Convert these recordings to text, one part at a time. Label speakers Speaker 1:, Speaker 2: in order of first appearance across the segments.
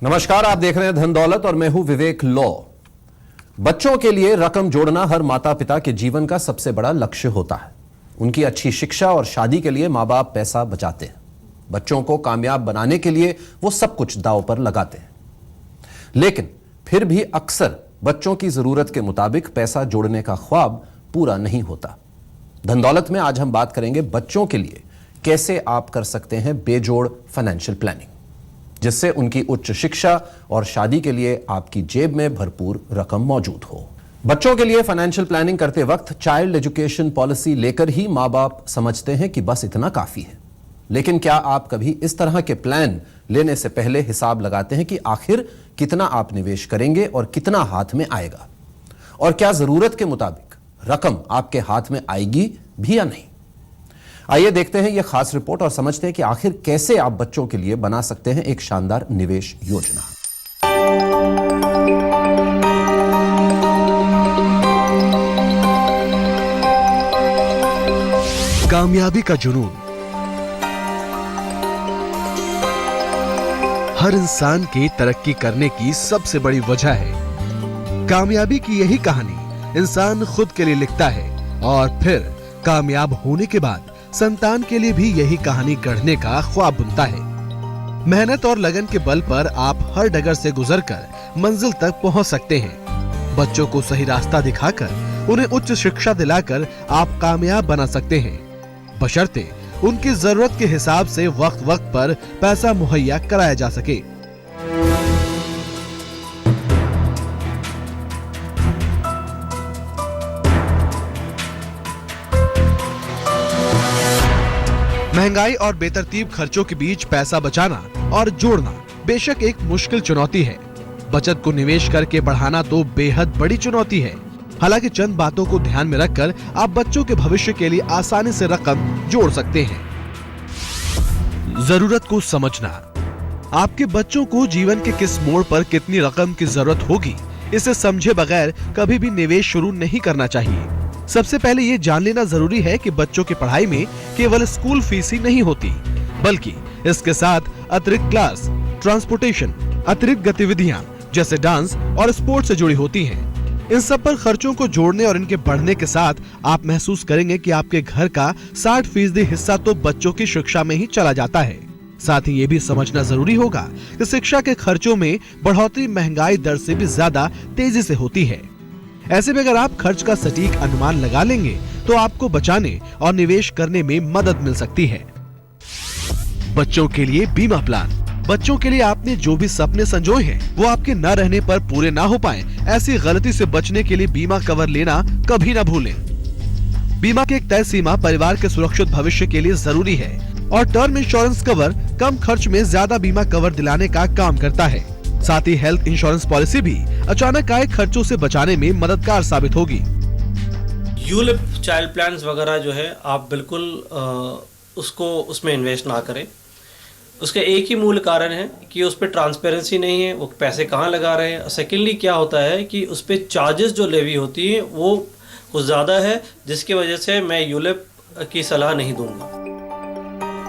Speaker 1: नमस्कार, आप देख रहे हैं धन दौलत और मैं हूं विवेक लॉ। बच्चों के लिए रकम जोड़ना हर माता पिता के जीवन का सबसे बड़ा लक्ष्य होता है। उनकी अच्छी शिक्षा और शादी के लिए मां बाप पैसा बचाते हैं। बच्चों को कामयाब बनाने के लिए वो सब कुछ दांव पर लगाते हैं। लेकिन फिर भी अक्सर बच्चों की जरूरत के मुताबिक पैसा जोड़ने का ख्वाब पूरा नहीं होता। धन दौलत में आज हम बात करेंगे बच्चों के लिए कैसे आप कर सकते हैं बेजोड़ फाइनेंशियल प्लानिंग, जिससे उनकी उच्च शिक्षा और शादी के लिए आपकी जेब में भरपूर रकम मौजूद हो। बच्चों के लिए फाइनेंशियल प्लानिंग करते वक्त चाइल्ड एजुकेशन पॉलिसी लेकर ही मां बाप समझते हैं कि बस इतना काफी है। लेकिन क्या आप कभी इस तरह के प्लान लेने से पहले हिसाब लगाते हैं कि आखिर कितना आप निवेश करेंगे और कितना हाथ में आएगा, और क्या जरूरत के मुताबिक रकम आपके हाथ में आएगी भी या नहीं? आइए देखते हैं यह खास रिपोर्ट और समझते हैं कि आखिर कैसे आप बच्चों के लिए बना सकते हैं एक शानदार निवेश योजना।
Speaker 2: कामयाबी का जुनून हर इंसान के तरक्की करने की सबसे बड़ी वजह है। कामयाबी की यही कहानी इंसान खुद के लिए लिखता है और फिर कामयाब होने के बाद संतान के लिए भी यही कहानी गढ़ने का ख्वाब बुनता है। मेहनत और लगन के बल पर आप हर डगर से गुजरकर मंजिल तक पहुंच सकते हैं। बच्चों को सही रास्ता दिखाकर उन्हें उच्च शिक्षा दिलाकर आप कामयाब बना सकते हैं, बशर्ते उनकी जरूरत के हिसाब से वक्त वक्त पर पैसा मुहैया कराया जा सके। महंगाई और बेतरतीब खर्चों के बीच पैसा बचाना और जोड़ना बेशक एक मुश्किल चुनौती है। बचत को निवेश करके बढ़ाना तो बेहद बड़ी चुनौती है। हालांकि चंद बातों को ध्यान में रखकर आप बच्चों के भविष्य के लिए आसानी से रकम जोड़ सकते हैं। जरूरत को समझना, आपके बच्चों को जीवन के किस मोड़ पर कितनी रकम की जरूरत होगी, इसे समझे बगैर कभी भी निवेश शुरू नहीं करना चाहिए। सबसे पहले ये जान लेना जरूरी है कि बच्चों की पढ़ाई में केवल स्कूल फीस ही नहीं होती, बल्कि इसके साथ अतिरिक्त क्लास, ट्रांसपोर्टेशन, अतिरिक्त गतिविधियां जैसे डांस और स्पोर्ट्स से जुड़ी होती हैं। इन सब पर खर्चों को जोड़ने और इनके बढ़ने के साथ आप महसूस करेंगे कि आपके घर का 60% हिस्सा तो बच्चों की शिक्षा में ही चला जाता है। साथ ही ये भी समझना जरूरी होगा कि शिक्षा के खर्चों में बढ़ोतरी महंगाई दर से भी ज्यादा तेजी से होती है। ऐसे में अगर आप खर्च का सटीक अनुमान लगा लेंगे तो आपको बचाने और निवेश करने में मदद मिल सकती है। बच्चों के लिए बीमा प्लान, बच्चों के लिए आपने जो भी सपने संजोए हैं वो आपके न रहने पर पूरे ना हो पाए, ऐसी गलती से बचने के लिए बीमा कवर लेना कभी ना भूलें। बीमा की एक तय सीमा परिवार के सुरक्षित भविष्य के लिए जरूरी है और टर्म इंश्योरेंस कवर कम खर्च में ज्यादा बीमा कवर दिलाने का काम करता है। साथ ही हेल्थ इंश्योरेंस पॉलिसी भी अचानक आए खर्चों से बचाने में मददगार साबित होगी।
Speaker 3: यूलिप चाइल्ड प्लान्स वगैरह जो है आप बिल्कुल उसमें इन्वेस्ट ना करें। उसके एक ही मूल कारण है कि उस पर ट्रांसपेरेंसी नहीं है, वो पैसे कहाँ लगा रहे हैं। सेकेंडली क्या होता है कि उस पर चार्जेस जो लेवी होती है वो कुछ ज़्यादा है, जिसकी वजह से मैं यूलिप की सलाह नहीं दूंगा।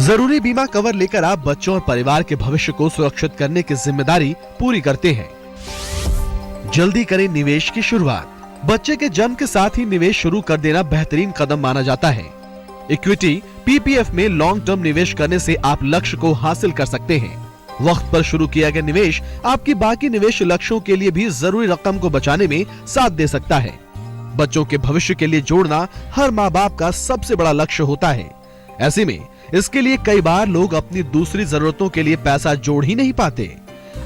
Speaker 2: जरूरी बीमा कवर लेकर आप बच्चों और परिवार के भविष्य को सुरक्षित करने की जिम्मेदारी पूरी करते हैं। जल्दी करें निवेश की शुरुआत। बच्चे के जन्म के साथ ही निवेश शुरू कर देना बेहतरीन कदम माना जाता है। इक्विटी पीपीएफ में लॉन्ग टर्म निवेश करने से आप लक्ष्य को हासिल कर सकते हैं। वक्त पर शुरू किया गया निवेश आपकी बाकी निवेश लक्ष्यों के लिए भी जरूरी रकम को बचाने में साथ दे सकता है। बच्चों के भविष्य के लिए जोड़ना हर माँ बाप का सबसे बड़ा लक्ष्य होता है। ऐसे में इसके लिए कई बार लोग अपनी दूसरी जरूरतों के लिए पैसा जोड़ ही नहीं पाते।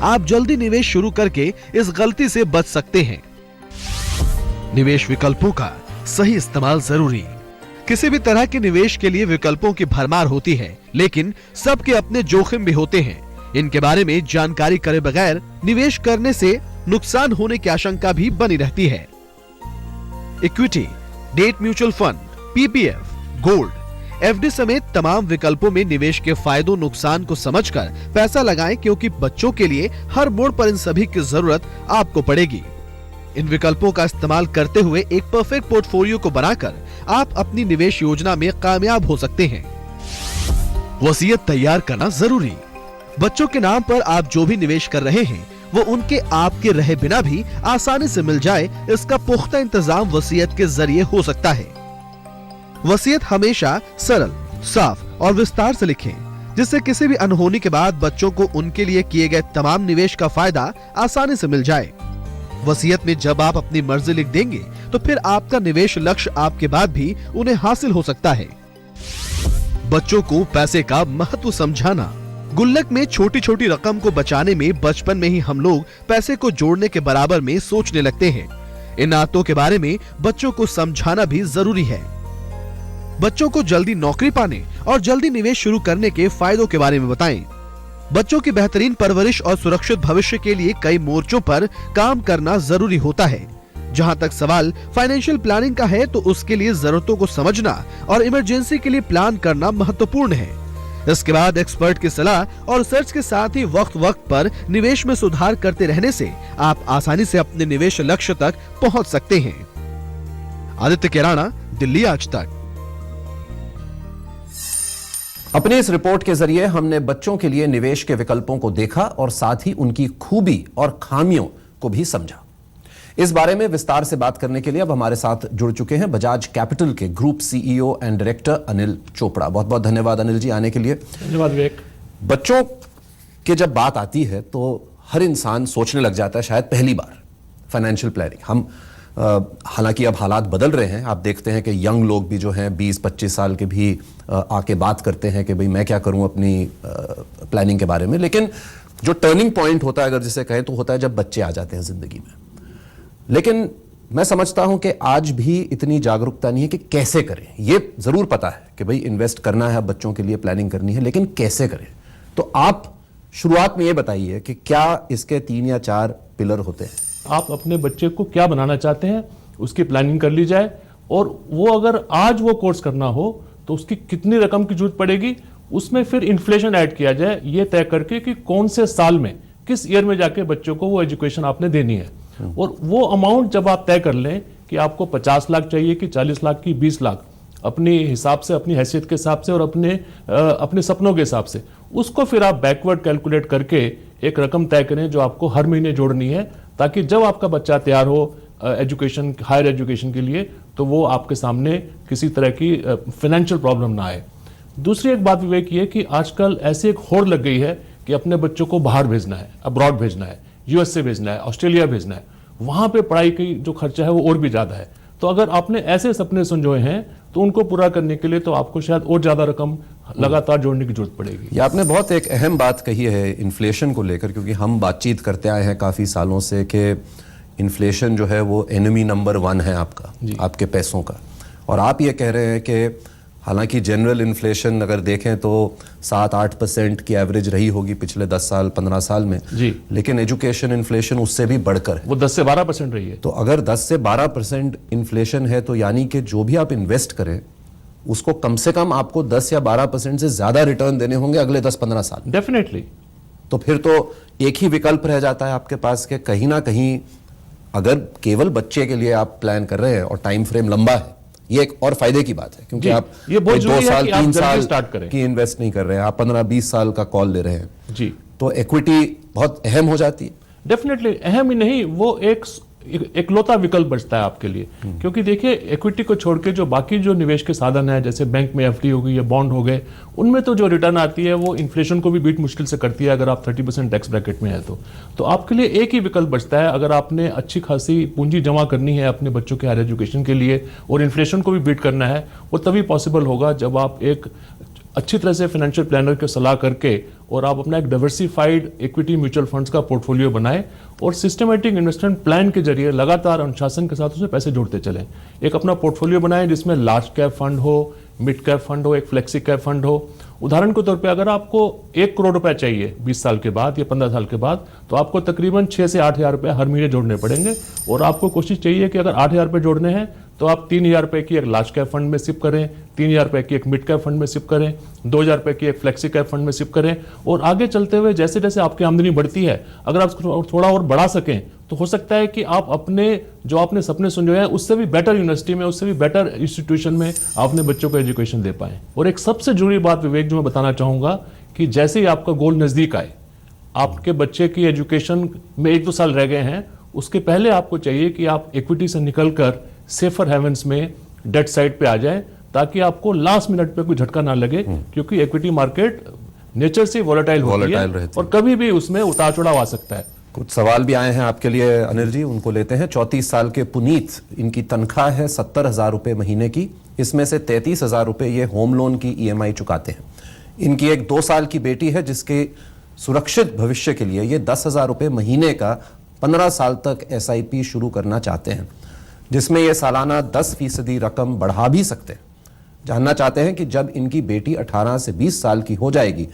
Speaker 2: आप जल्दी निवेश शुरू करके इस गलती से बच सकते हैं। निवेश विकल्पों का सही इस्तेमाल जरूरी। किसी भी तरह के निवेश के लिए विकल्पों की भरमार होती है, लेकिन सबके अपने जोखिम भी होते हैं। इनके बारे में जानकारी करे बगैर निवेश करने से नुकसान होने की आशंका भी बनी रहती है। Equity, debt mutual fund, PPF, gold, FD समेत तमाम विकल्पों में निवेश के फायदों नुकसान को समझकर पैसा लगाएं, क्योंकि बच्चों के लिए हर मोड़ पर इन सभी की जरूरत आपको पड़ेगी। इन विकल्पों का इस्तेमाल करते हुए एक परफेक्ट पोर्टफोलियो को बनाकर आप अपनी निवेश योजना में कामयाब हो सकते हैं। वसीयत तैयार करना जरूरी। बच्चों के नाम पर आप जो भी निवेश कर रहे हैं वो उनके आपके रहे बिना भी आसानी से मिल जाए, इसका पुख्ता इंतजाम वसीयत के जरिए हो सकता है। वसीयत हमेशा सरल, साफ और विस्तार से लिखें, जिससे किसी भी अनहोनी के बाद बच्चों को उनके लिए किए गए तमाम निवेश का फायदा आसानी से मिल जाए। वसीयत में जब आप अपनी मर्जी लिख देंगे तो फिर आपका निवेश लक्ष्य आपके बाद भी उन्हें हासिल हो सकता है। बच्चों को पैसे का महत्व समझाना। गुल्लक में छोटी छोटी रकम को बचाने में बचपन में ही हम लोग पैसे को जोड़ने के बराबर में सोचने लगते हैं। इन आदतों के बारे में बच्चों को समझाना भी जरूरी है। बच्चों को जल्दी नौकरी पाने और जल्दी निवेश शुरू करने के फायदों के बारे में बताएं। बच्चों की बेहतरीन परवरिश और सुरक्षित भविष्य के लिए कई मोर्चों पर काम करना जरूरी होता है। जहां तक सवाल फाइनेंशियल प्लानिंग का है तो उसके लिए जरूरतों को समझना और इमरजेंसी के लिए प्लान करना महत्वपूर्ण है। इसके बाद एक्सपर्ट की सलाह और रिसर्च के साथ ही वक्त वक्त पर निवेश में सुधार करते रहने से आप आसानी से अपने निवेश लक्ष्य तक पहुंच सकते हैं। आदित्य केराना, दिल्ली आज तक।
Speaker 1: अपनी इस रिपोर्ट के जरिए हमने बच्चों के लिए निवेश के विकल्पों को देखा और साथ ही उनकी खूबी और खामियों को भी समझा। इस बारे में विस्तार से बात करने के लिए अब हमारे साथ जुड़ चुके हैं बजाज कैपिटल के group CEO and director Anil Chopra. बहुत बहुत धन्यवाद अनिल जी आने के लिए।
Speaker 4: धन्यवाद विवेक।
Speaker 1: बच्चों की जब बात आती है तो हर इंसान सोचने लग जाता है, शायद पहली बार, फाइनेंशियल प्लानिंग। हम हालांकि अब हालात बदल रहे हैं। आप देखते हैं कि यंग लोग भी जो हैं 20-25 साल के भी आके बात करते हैं कि भाई मैं क्या करूं अपनी प्लानिंग के बारे में। लेकिन जो टर्निंग पॉइंट होता है अगर जिसे कहें तो होता है जब बच्चे आ जाते हैं जिंदगी में। लेकिन मैं समझता हूं कि आज भी इतनी जागरूकता नहीं है कि कैसे करें। ये जरूर पता है कि भाई इन्वेस्ट करना है, बच्चों के लिए प्लानिंग करनी है, लेकिन कैसे करें। तो आप शुरुआत में ये बताइए कि क्या इसके 3 या 4 पिलर होते हैं।
Speaker 4: आप अपने बच्चे को क्या बनाना चाहते हैं उसकी प्लानिंग कर ली जाए, और वो अगर आज वो कोर्स करना हो तो उसकी कितनी रकम की जरूरत पड़ेगी, उसमें फिर इन्फ्लेशन ऐड किया जाए, ये तय करके कि कौन से साल में, किस ईयर में जाके बच्चों को वो एजुकेशन आपने देनी है। और वो अमाउंट जब आप तय कर लें कि आपको 50 लाख चाहिए कि 40 लाख की 20 लाख, अपने हिसाब से, अपनी हैसियत के हिसाब से और अपने सपनों के हिसाब से, उसको फिर आप बैकवर्ड कैलकुलेट करके एक रकम तय करें जो आपको हर महीने जोड़नी है, ताकि जब आपका बच्चा तैयार हो एजुकेशन, हायर एजुकेशन के लिए, तो वो आपके सामने किसी तरह की फाइनेंशियल प्रॉब्लम ना आए। दूसरी एक बात विवेक ये कि आजकल ऐसी एक होड़ लग गई है कि अपने बच्चों को बाहर भेजना है, अब्रॉड भेजना है, यूएसए भेजना है, ऑस्ट्रेलिया भेजना है, वहां पे पढ़ाई की जो खर्चा है वो और भी ज्यादा है। तो अगर आपने ऐसे सपने संजोए हैं तो उनको पूरा करने के लिए तो आपको शायद और ज्यादा रकम लगातार जोड़ने की जरूरत पड़ेगी।
Speaker 1: ये आपने बहुत एक अहम बात कही है इन्फ्लेशन को लेकर, क्योंकि हम बातचीत करते आए हैं काफी सालों से कि इन्फ्लेशन जो है वो एनिमी नंबर 1 है आपका, आपके पैसों का। और आप ये कह रहे हैं कि हालांकि जनरल इन्फ्लेशन अगर देखें तो 7-8% की एवरेज रही होगी पिछले 10 साल 15 साल में
Speaker 4: जी,
Speaker 1: लेकिन एजुकेशन इन्फ्लेशन उससे भी बढ़कर है,
Speaker 4: वो 10 से 12% रही है।
Speaker 1: तो अगर 10 से 12% इन्फ्लेशन है तो यानी कि जो भी आप इन्वेस्ट करें उसको कम से कम आपको 10 या 12% से ज्यादा रिटर्न देने होंगे अगले 10-15 साल।
Speaker 4: डेफिनेटली।
Speaker 1: तो फिर तो एक ही विकल्प रह जाता है आपके पास कि कहीं ना कहीं अगर केवल बच्चे के लिए आप प्लान कर रहे हैं और टाइम फ्रेम लंबा है, ये एक और फायदे की बात है, क्योंकि आप
Speaker 4: ये बहुत
Speaker 1: 2 साल 3 साल
Speaker 4: स्टार्ट करें
Speaker 1: की इन्वेस्ट नहीं कर रहे हैं, आप 15-20 साल का कॉल ले रहे हैं
Speaker 4: जी,
Speaker 1: तो इक्विटी बहुत अहम हो जाती है।
Speaker 4: डेफिनेटली अहम ही नहीं, वो एक इकलौता विकल्प बचता है आपके लिए। क्योंकि देखिए इक्विटी को छोड़ के जो बाकी जो निवेश के साधन है, जैसे बैंक में एफडी हो गई या बॉन्ड हो गए, उनमें तो जो रिटर्न आती है वो इन्फ्लेशन को भी बीट मुश्किल से करती है अगर आप 30% टैक्स ब्रैकेट में है तो आपके लिए एक ही विकल्प बचता है। अगर आपने अच्छी खासी पूंजी जमा करनी है अपने बच्चों के हायर एजुकेशन के लिए और इन्फ्लेशन को भी बीट करना है, वो तभी पॉसिबल होगा जब आप एक अच्छी तरह से फाइनेंशियल प्लानर की सलाह करके और आप अपना एक डाइवर्सिफाइड इक्विटी म्यूचुअल फंड्स का पोर्टफोलियो बनाएं और सिस्टमेटिक इन्वेस्टमेंट प्लान के जरिए लगातार अनुशासन के साथ उसमें पैसे जोड़ते चलें। एक अपना पोर्टफोलियो बनाएं जिसमें लार्ज कैप फंड हो, मिड कैप फंड हो, एक फ्लेक्सी कैप फंड हो। उदाहरण के तौर पे अगर आपको 1 करोड़ रुपए चाहिए 20 साल के बाद या 15 साल के बाद, तो आपको तकरीबन 6 से 8 हजार रुपए हर महीने जोड़ने पड़ेंगे। और आपको कोशिश चाहिए कि अगर 8 हजार रुपए जोड़ने हैं तो आप 3 हजार रुपए की एक लार्ज कैप फंड में सिप करें, 3 हजार रुपए की एक मिड कैप फंड में सिप करें, 2 हजार रुपए की एक फ्लेक्सी कैप फंड में सिप करें। और आगे चलते हुए जैसे जैसे आपकी आमदनी बढ़ती है, अगर आप थोड़ा और बढ़ा सकें तो हो सकता है कि आप अपने जो आपने सपने संजोए हैं उससे भी बेटर यूनिवर्सिटी में, उससे भी बेटर इंस्टीट्यूशन में अपने बच्चों को एजुकेशन दे पाएं। और एक सबसे जरूरी बात विवेक जो मैं बताना चाहूंगा कि जैसे ही आपका गोल नजदीक आए, आपके बच्चे की एजुकेशन में 1-2 साल रह गए हैं, उसके पहले आपको चाहिए कि आप इक्विटी से निकलकर सेफर हेवंस में डेट साइड पे आ जाए, ताकि आपको लास्ट मिनट पे कोई झटका ना लगे, क्योंकि इक्विटी मार्केट नेचर से वॉलेटाइल होती है
Speaker 1: रहती है।
Speaker 4: और कभी भी उसमें उतार चढ़ाव आ सकता है।
Speaker 1: कुछ सवाल भी आए हैं आपके लिए अनिल जी, उनको लेते हैं। 34 साल के पुनीत, इनकी तनख्वाह है 70,000 रुपए महीने की, इसमें से 33,000 रुपए ये होम लोन की EMI चुकाते हैं। इनकी एक 2 साल की बेटी है जिसके सुरक्षित भविष्य के लिए ये 10,000 रुपए महीने का 15 साल तक SIP शुरू करना चाहते हैं, जिसमें ये सालाना 10% रकम बढ़ा भी सकते हैं। जानना चाहते हैं कि जब इनकी बेटी 18 से 20 साल की हो जाएगी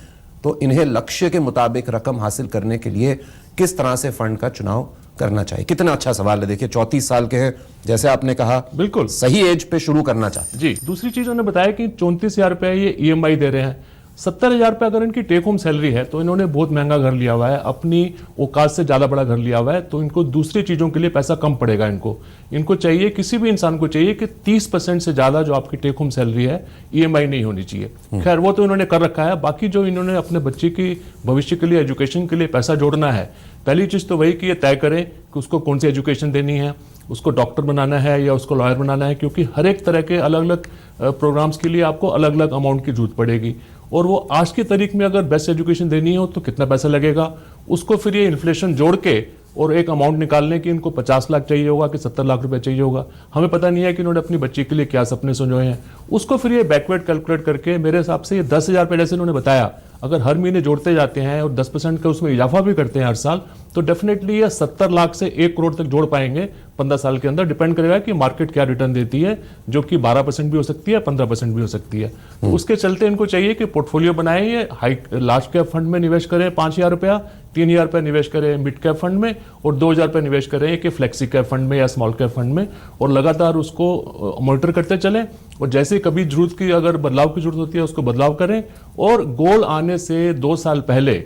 Speaker 1: तो इन्हें लक्ष्य के मुताबिक रकम हासिल करने के लिए किस तरह से फंड का चुनाव करना चाहिए। कितना अच्छा सवाल है। देखिए 34 साल के हैं, जैसे आपने कहा,
Speaker 4: बिल्कुल
Speaker 1: सही एज पे शुरू करना चाहते हैं।
Speaker 4: जी। दूसरी चीज उन्होंने बताया कि 34,000 रुपए ये EMI दे रहे हैं। 70,000 रुपए अगर इनकी टेक होम सैलरी है तो इन्होंने बहुत महंगा घर लिया हुआ है, अपनी औकात से ज्यादा बड़ा घर लिया हुआ है, तो इनको दूसरी चीजों के लिए पैसा कम पड़ेगा। इनको चाहिए, किसी भी इंसान को चाहिए कि 30% से ज्यादा जो आपकी टेक होम सैलरी है EMI नहीं होनी चाहिए। खैर वो तो इन्होंने कर रखा है। बाकी जो इन्होंने अपने बच्चे की भविष्य के लिए, एजुकेशन के लिए पैसा जोड़ना है, पहली चीज तो वही कि ये तय करें कि उसको कौन सी एजुकेशन देनी है, उसको डॉक्टर बनाना है या उसको लॉयर बनाना है, क्योंकि हर एक तरह के अलग अलग प्रोग्राम्स के लिए आपको अलग अलग अमाउंट की जरूरत पड़ेगी। और वो आज की तारीख में अगर बेस्ट एजुकेशन देनी हो तो कितना पैसा लगेगा, उसको फिर ये इन्फ्लेशन जोड़ के और एक अमाउंट निकालने की इनको 50 लाख चाहिए होगा कि 70 लाख रुपए चाहिए होगा। हमें पता नहीं है कि इन्होंने अपनी बच्ची के लिए क्या सपने सोचे हैं। उसको फिर ये बैकवर्ड कैलकुलेट करके मेरे हिसाब से ये 10,000 रुपये जैसे इन्होंने बताया, अगर हर महीने जोड़ते जाते हैं और 10% का उसमें इजाफा भी करते हैं हर साल, तो डेफिनेटली ये 70 लाख से 1 करोड़ तक जोड़ पाएंगे 15 साल के अंदर। डिपेंड करेगा कि मार्केट क्या रिटर्न देती है, जो कि 12% भी हो सकती है, 15% भी हो सकती है। तो उसके चलते इनको चाहिए कि पोर्टफोलियो बनाएं, ये हाई लार्ज कैप फंड में निवेश करें 5,000 रुपया, 3,000 रुपये निवेश करें मिड कैप फंड में और 2,000 रुपये निवेश करें कि फ्लेक्सी कैप फंड में या स्मॉल कैप फंड में, और लगातार उसको मॉनिटर करते चलें। और जैसे कभी जरूरत की, अगर बदलाव की जरूरत होती है, उसको बदलाव करें, और गोल आने से 2 साल पहले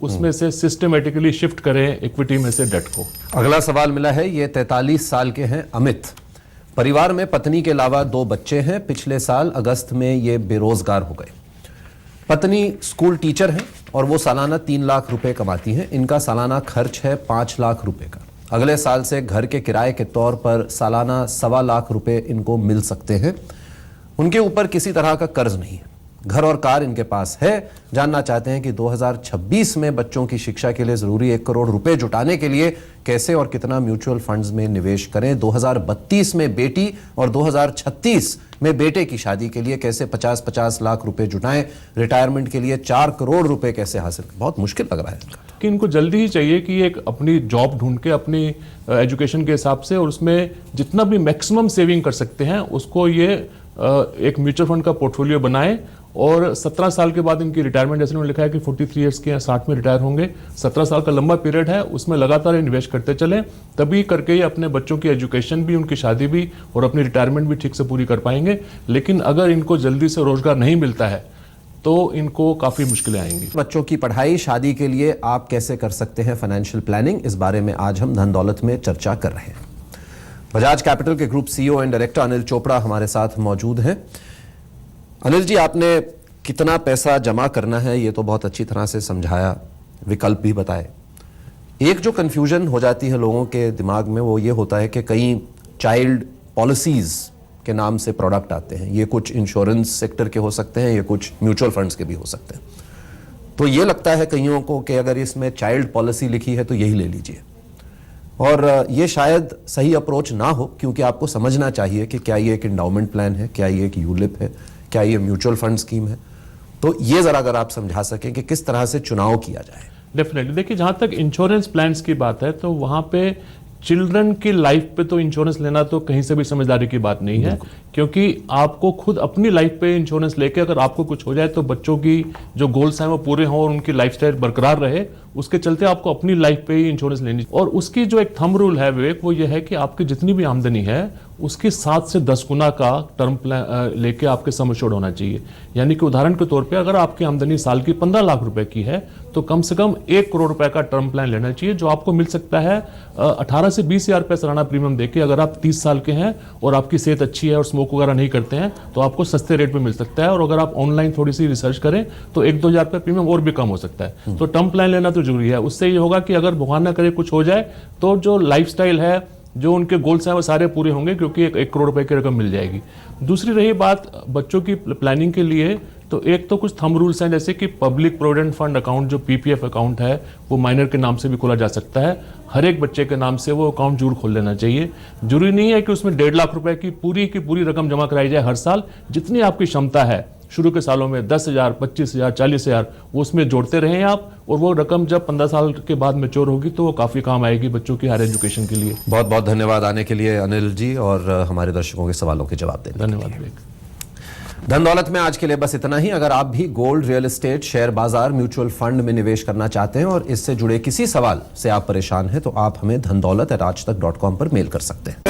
Speaker 4: उसमें से सिस्टमेटिकली शिफ्ट करें इक्विटी में से डेट को।
Speaker 1: अगला सवाल मिला है, ये 43 साल के हैं अमित। परिवार में पत्नी के अलावा 2 बच्चे हैं। पिछले साल अगस्त में ये बेरोजगार हो गए। पत्नी स्कूल टीचर हैं और वो सालाना 3 लाख रुपए कमाती हैं। इनका सालाना खर्च है 5 लाख रुपए का। अगले साल से घर के किराए के तौर पर सालाना 1.25 लाख रुपए इनको मिल सकते हैं। उनके ऊपर किसी तरह का कर्ज नहीं है, घर और कार इनके पास है। जानना चाहते हैं कि 2026 में बच्चों की शिक्षा के लिए जरूरी 1 करोड़ रुपए जुटाने के लिए कैसे और कितना म्यूचुअल फंड्स में निवेश करें। 2032 में बेटी और 2036 में बेटे की शादी के लिए कैसे 50-50 लाख रुपए जुटाएं। रिटायरमेंट के लिए 4 करोड़ रुपए कैसे हासिल करें। बहुत मुश्किल लग रहा है
Speaker 4: कि इनको जल्दी ही चाहिए कि एक अपनी जॉब ढूंढ के अपनी एजुकेशन के हिसाब से, और उसमें जितना भी मैक्सिमम सेविंग कर सकते हैं उसको ये एक म्यूचुअल फंड का पोर्टफोलियो बनाएं। और 17 साल के बाद इनकी रिटायरमेंट, जैसे उन्होंने लिखा है कि 43 इयर्स के 60 में रिटायर होंगे। 17 साल का लंबा पीरियड है, उसमें लगातार इन्वेस्ट करते चलें, तभी करके ये अपने बच्चों की एजुकेशन भी, उनकी शादी भी और अपनी रिटायरमेंट भी ठीक से पूरी कर पाएंगे। लेकिन अगर इनको जल्दी से रोजगार नहीं मिलता है तो इनको काफी मुश्किलें आएंगी।
Speaker 1: बच्चों की पढ़ाई, शादी के लिए आप कैसे कर सकते हैं फाइनेंशियल प्लानिंग, इस बारे में आज हम धन दौलत में चर्चा कर रहे हैं। बजाज कैपिटल के group CEO and director Anil Chopra हमारे साथ मौजूद हैं। अनिल जी, आपने कितना पैसा जमा करना है ये तो बहुत अच्छी तरह से समझाया, विकल्प भी बताए। एक जो कंफ्यूजन हो जाती है लोगों के दिमाग में वो ये होता है कि कई चाइल्ड पॉलिसीज के नाम से प्रोडक्ट आते हैं। ये कुछ इंश्योरेंस सेक्टर के हो सकते हैं, ये कुछ म्यूचुअल फंड्स के भी हो सकते हैं। तो ये लगता है कईयों को कि अगर इसमें चाइल्ड पॉलिसी लिखी है तो यही ले लीजिए, और ये शायद सही अप्रोच ना हो, क्योंकि आपको समझना चाहिए कि क्या ये एक एंडाउमेंट प्लान है, क्या ये एक यूलिप है, क्या ये म्यूचुअल फंड स्कीम है। तो ये जरा अगर आप समझा सकें कि किस तरह से चुनाव किया जाए।
Speaker 4: डेफिनेटली देखिए, जहां तक इंश्योरेंस प्लान्स की बात है तो वहां पे चिल्ड्रन की लाइफ पे तो इंश्योरेंस लेना तो कहीं से भी समझदारी की बात नहीं है, क्योंकि आपको खुद अपनी लाइफ पे इंश्योरेंस लेके अगर आपको कुछ हो जाए तो बच्चों की जो गोल्स हैं वो पूरे हों और उनकी लाइफस्टाइल बरकरार रहे, उसके चलते आपको अपनी लाइफ पे ही इंश्योरेंस लेनी। और उसकी जो एक थंब रूल है विवेक, वो ये है कि आपकी जितनी भी आमदनी है उसके 7 से 10 गुना का टर्म प्लान लेके आपके सम एश्योर्ड होना चाहिए। यानी कि उदाहरण के तौर पे अगर आपकी आमदनी साल की 15 लाख रुपए की है तो कम से कम 1 करोड़ रुपए का टर्म प्लान लेना चाहिए, जो आपको मिल सकता है 18 से 20 हजार रुपए सालाना प्रीमियम देके। अगर आप 30 साल के हैं और आपकी सेहत अच्छी है और स्मोक वगैरह नहीं करते हैं तो आपको सस्ते रेट पे मिल सकता है। और अगर आप ऑनलाइन थोड़ी सी रिसर्च करें तो 1-2 हजार रुपए प्रीमियम और भी कम हो सकता है। तो टर्म प्लान लेना तो जरूरी है। उससे ये होगा कि अगर भगवान ना करे कुछ हो जाए तो जो लाइफस्टाइल है, जो उनके गोल्स हैं, वो सारे पूरे होंगे, क्योंकि 1 करोड़ रुपए की रकम मिल जाएगी। दूसरी रही बात बच्चों की प्लानिंग के लिए, तो एक तो कुछ थंब रूल्स हैं, जैसे कि पब्लिक प्रोविडेंट फंड अकाउंट जो पीपीएफ अकाउंट है वो माइनर के नाम से भी खोला जा सकता है। हर एक बच्चे के नाम से वो अकाउंट जरूर खोल लेना चाहिए। जरूरी नहीं है कि उसमें 1.5 लाख रुपए की पूरी रकम जमा कराई जाए हर साल। जितनी आपकी क्षमता है शुरू के सालों में 10,000, 25,000, 40,000 वो उसमें जोड़ते रहें आप, और वो रकम जब 15 साल के बाद मैच्योर होगी तो वो काफी काम आएगी बच्चों की हायर एजुकेशन के लिए।
Speaker 1: बहुत बहुत धन्यवाद आने के लिए अनिल जी, और हमारे दर्शकों के सवालों के जवाब देने।
Speaker 4: धन्यवाद विवेक।
Speaker 1: धन दौलत में आज के लिए बस इतना ही। अगर आप भी गोल्ड, रियल एस्टेट, शेयर बाजार, म्यूचुअल फंड में निवेश करना चाहते हैं और इससे जुड़े किसी सवाल से आप परेशान हैं तो आप हमें dhandaulat@aajtak.com पर मेल कर सकते हैं।